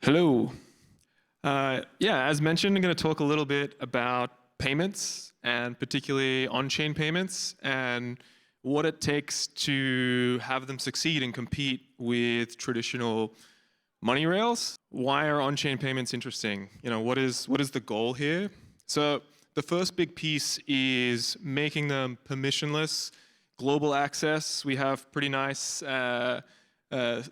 Hello. Yeah, as mentioned, I'm going to talk a little bit about payments and particularly on-chain payments and what it takes to have them succeed and compete with traditional money rails. Why are on-chain payments interesting? What is the goal here? So the first big piece is making them permissionless, global access. We have pretty nice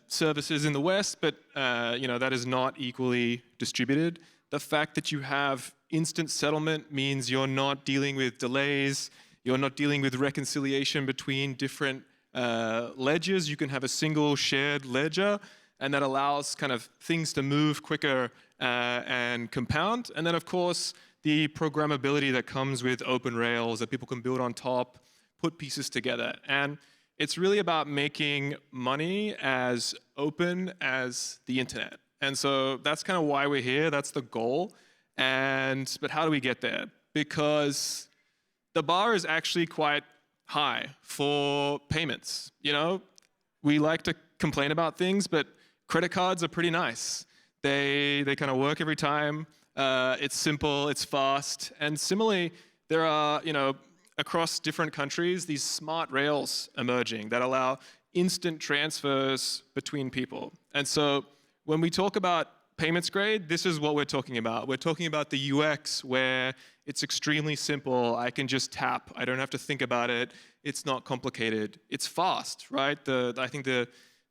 services in the West, but that is not equally distributed. The fact that you have instant settlement means you're not dealing with delays, you're not dealing with reconciliation between different ledgers. You can have a single shared ledger, and that allows kind of things to move quicker and compound. And then, of course, the programmability that comes with open rails that people can build on top, put pieces together. And it's really about making money as open as the internet. And so that's kind of why we're here. That's the goal. But how do we get there? Because the bar is actually quite high for payments. We like to complain about things, but credit cards are pretty nice. They kind of work every time. It's simple, it's fast. And similarly, there are, across different countries, these smart rails emerging that allow instant transfers between people. And so when we talk about payments grade, this is what we're talking about. We're talking about the UX where it's extremely simple. I can just tap. I don't have to think about it. It's not complicated. It's fast, right? I think the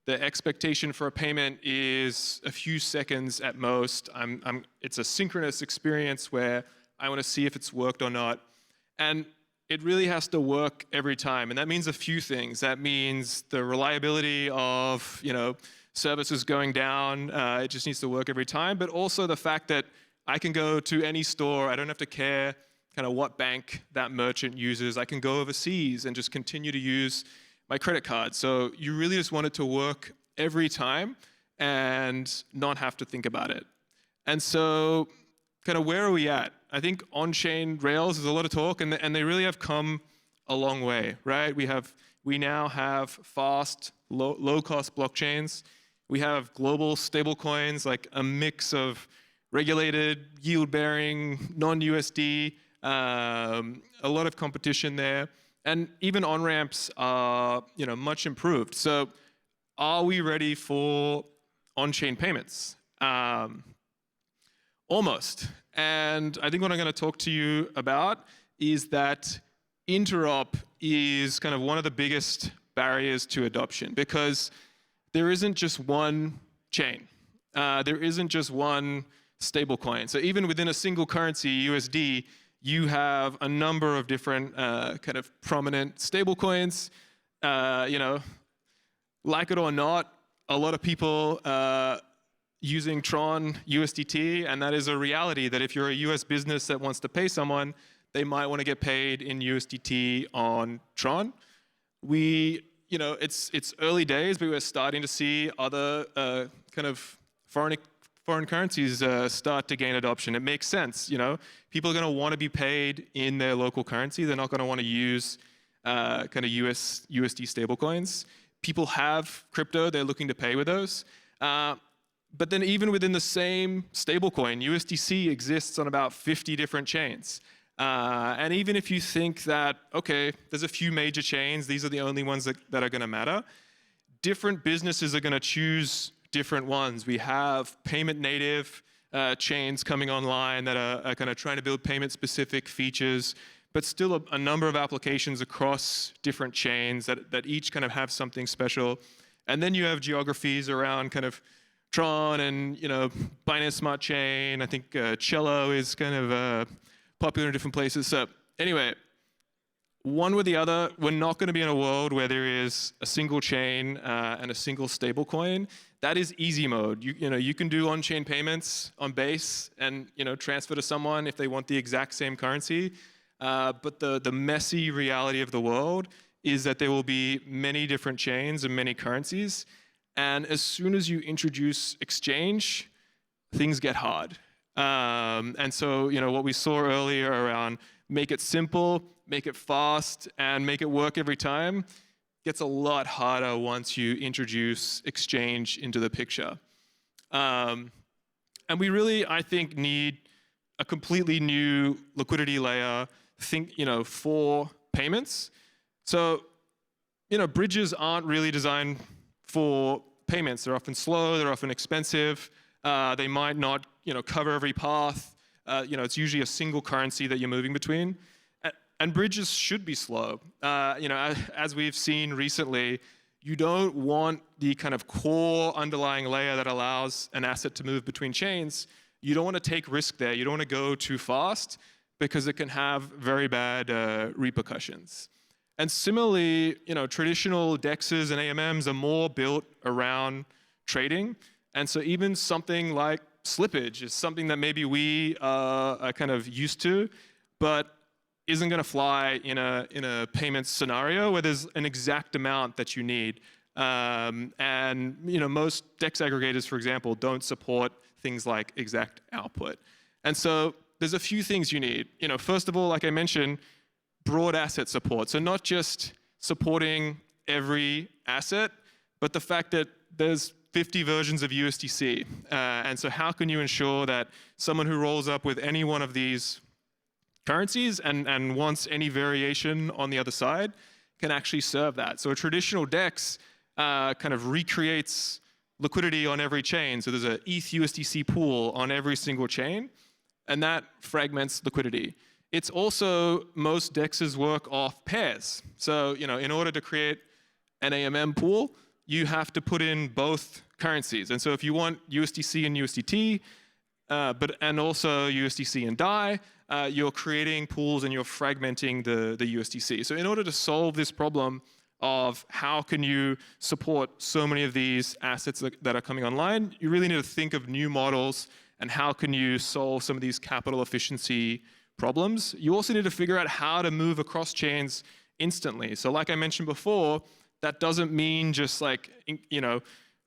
expectation for a payment is a few seconds at most. It's a synchronous experience where I want to see if it's worked or not. And it really has to work every time. And that means a few things. That means the reliability of, services going down. It just needs to work every time. But also the fact that I can go to any store. I don't have to care kind of what bank that merchant uses. I can go overseas and just continue to use my credit card. So you really just want it to work every time and not have to think about it. And so kind of where are we at? I think on-chain rails is a lot of talk, and they really have come a long way, right? We now have fast, low-cost blockchains. We have global stablecoins, like a mix of regulated, yield-bearing, non-USD, a lot of competition there. And even on-ramps are much improved. So are we ready for on-chain payments? Almost. And I think what I'm going to talk to you about is that Interop is kind of one of the biggest barriers to adoption because there isn't just one chain. There isn't just one stablecoin. So even within a single currency, USD, you have a number of different kind of prominent stablecoins. Like it or not, a lot of people using Tron, USDT, and that is a reality that if you're a US business that wants to pay someone, they might want to get paid in USDT on Tron. It's early days, but we're starting to see other kind of foreign currencies start to gain adoption. It makes sense, People are going to want to be paid in their local currency. They're not going to want to use kind of USD stablecoins. People have crypto. They're looking to pay with those. But then even within the same stablecoin, USDC exists on about 50 different chains. And even if you think that, okay, there's a few major chains, these are the only ones that are going to matter, different businesses are going to choose different ones. We have payment native chains coming online that are kind of trying to build payment-specific features, but still a number of applications across different chains that each kind of have something special. And then you have geographies around kind of Tron and Binance Smart Chain. I think Cello is kind of popular in different places. So anyway, one with the other, we're not going to be in a world where there is a single chain and a single stable coin. That is easy mode. You can do on-chain payments on Base and transfer to someone if they want the exact same currency. But the messy reality of the world is that there will be many different chains and many currencies. And as soon as you introduce exchange, things get hard. And so, what we saw earlier around make it simple, make it fast, and make it work every time gets a lot harder once you introduce exchange into the picture. and we really, I think, need a completely new liquidity layer, for payments. So, bridges aren't really designed for payments. They're often slow, they're often expensive. They might not, cover every path. It's usually a single currency that you're moving between. And bridges should be slow. As we've seen recently, you don't want the kind of core underlying layer that allows an asset to move between chains. You don't want to take risk there. You don't want to go too fast because it can have very bad repercussions. And similarly, traditional DEXs and AMMs are more built around trading. And so even something like slippage is something that maybe we are kind of used to, but isn't going to fly in a payments scenario where there's an exact amount that you need. And most DEX aggregators, for example, don't support things like exact output. And so there's a few things you need. First of all, like I mentioned, broad asset support. So not just supporting every asset, but the fact that there's 50 versions of USDC. And so how can you ensure that someone who rolls up with any one of these currencies and wants any variation on the other side can actually serve that? So a traditional DEX kind of recreates liquidity on every chain. So there's an ETH USDC pool on every single chain, and that fragments liquidity. It's also, most DEXs work off pairs. So, in order to create an AMM pool, you have to put in both currencies. And so if you want USDC and USDT, and also USDC and DAI, you're creating pools and you're fragmenting the USDC. So in order to solve this problem of how can you support so many of these assets that are coming online, you really need to think of new models and how can you solve some of these capital efficiency problems. You also need to figure out how to move across chains instantly. So like I mentioned before, that doesn't mean just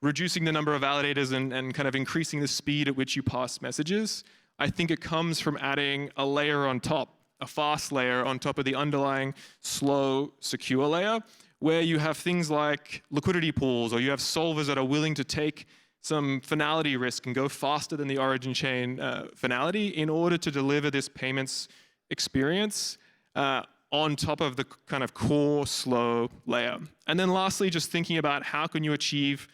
reducing the number of validators and kind of increasing the speed at which you pass messages. I think it comes from adding a layer on top, a fast layer on top of the underlying slow, secure layer, where you have things like liquidity pools, or you have solvers that are willing to take some finality risk and go faster than the origin chain finality in order to deliver this payments experience on top of the kind of core slow layer. And then lastly, just thinking about how can you achieve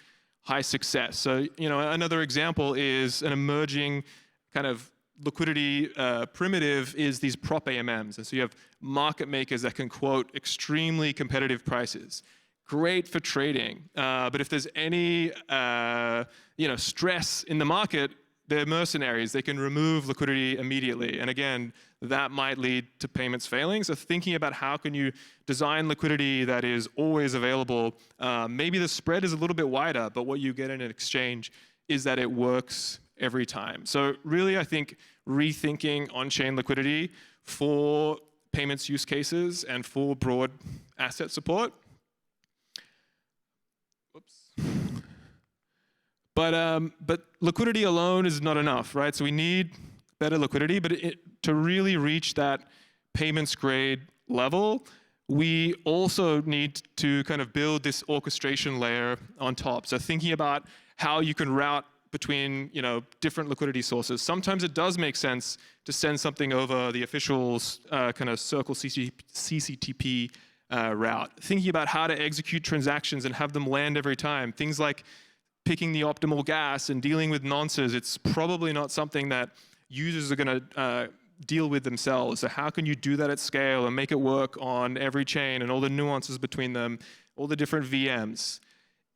high success. So, another example is an emerging kind of liquidity primitive is these prop AMMs. And so you have market makers that can quote extremely competitive prices. Great for trading, but if there's any stress in the market, they're mercenaries. They can remove liquidity immediately. And again, that might lead to payments failing. So thinking about how can you design liquidity that is always available. Maybe the spread is a little bit wider, but what you get in an exchange is that it works every time. So really, I think rethinking on-chain liquidity for payments use cases and for broad asset support. But liquidity alone is not enough, right? So we need better liquidity, but to really reach that payments grade level, we also need to kind of build this orchestration layer on top. So thinking about how you can route between different liquidity sources. Sometimes it does make sense to send something over the official kind of Circle CCTP route. Thinking about how to execute transactions and have them land every time. Things like picking the optimal gas and dealing with nonces, it's probably not something that users are going to deal with themselves. So how can you do that at scale and make it work on every chain and all the nuances between them, all the different VMs?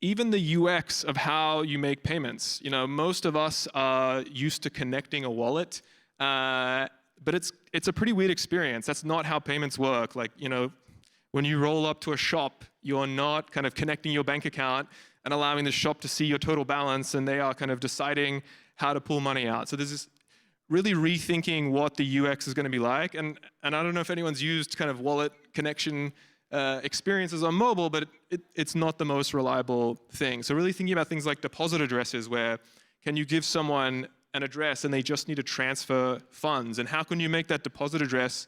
Even the UX of how you make payments. Most of us are used to connecting a wallet, but it's a pretty weird experience. That's not how payments work. When you roll up to a shop, you're not kind of connecting your bank account and allowing the shop to see your total balance, and they are kind of deciding how to pull money out. So there's this really rethinking what the UX is going to be like. And I don't know if anyone's used kind of wallet connection experiences on mobile, but it's not the most reliable thing. So really thinking about things like deposit addresses, where can you give someone an address and they just need to transfer funds? And how can you make that deposit address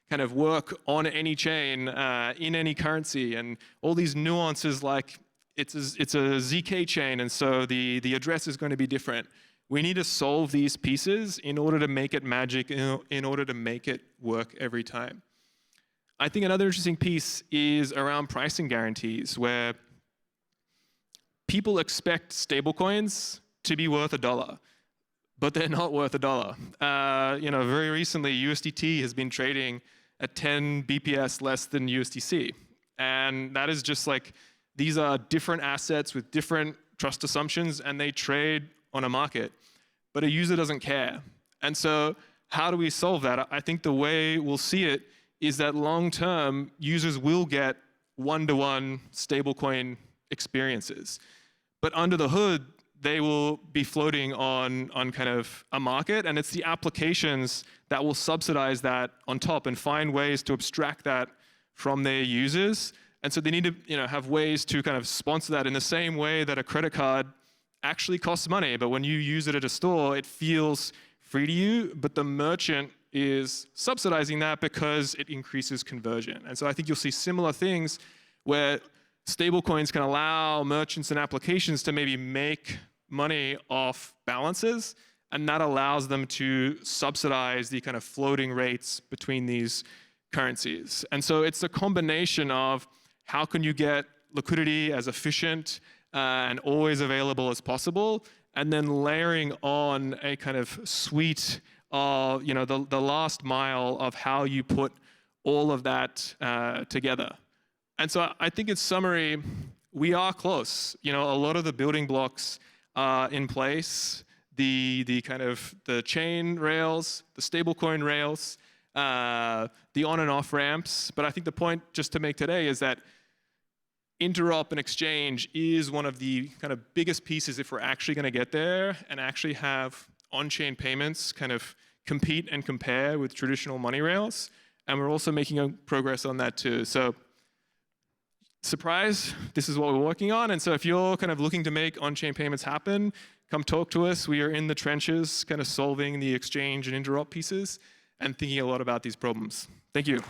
kind of work on any chain, in any currency? And all these nuances, like it's a ZK chain, and so the address is going to be different. we need to solve these pieces in order to make it magic, in order to make it work every time. I think another interesting piece is around pricing guarantees, where people expect stablecoins to be worth $1, but they're not worth $1. Very recently, USDT has been trading at 10 BPS less than USDC. And that is just like, these are different assets with different trust assumptions, and they trade on a market. But a user doesn't care. And so how do we solve that? I think the way we'll see it is that long-term, users will get one-to-one stablecoin experiences. But under the hood, they will be floating on kind of a market, and it's the applications that will subsidize that on top and find ways to abstract that from their users. And so they need to have ways to kind of sponsor that in the same way that a credit card actually costs money, but when you use it at a store, it feels free to you, but the merchant is subsidizing that because it increases conversion. And so I think you'll see similar things where stablecoins can allow merchants and applications to maybe make money off balances, and that allows them to subsidize the kind of floating rates between these currencies. And so it's a combination of how can you get liquidity as efficient and always available as possible, and then layering on a kind of suite of, the last mile of how you put all of that together. And so I think in summary, we are close. A lot of the building blocks are in place. The kind of the chain rails, the stablecoin rails, the on and off ramps. But I think the point just to make today is that Interop and exchange is one of the kind of biggest pieces if we're actually going to get there and actually have on-chain payments kind of compete and compare with traditional money rails. And we're also making progress on that too. So surprise, this is what we're working on. And so if you're kind of looking to make on-chain payments happen, come talk to us. We are in the trenches kind of solving the exchange and Interop pieces and thinking a lot about these problems. Thank you.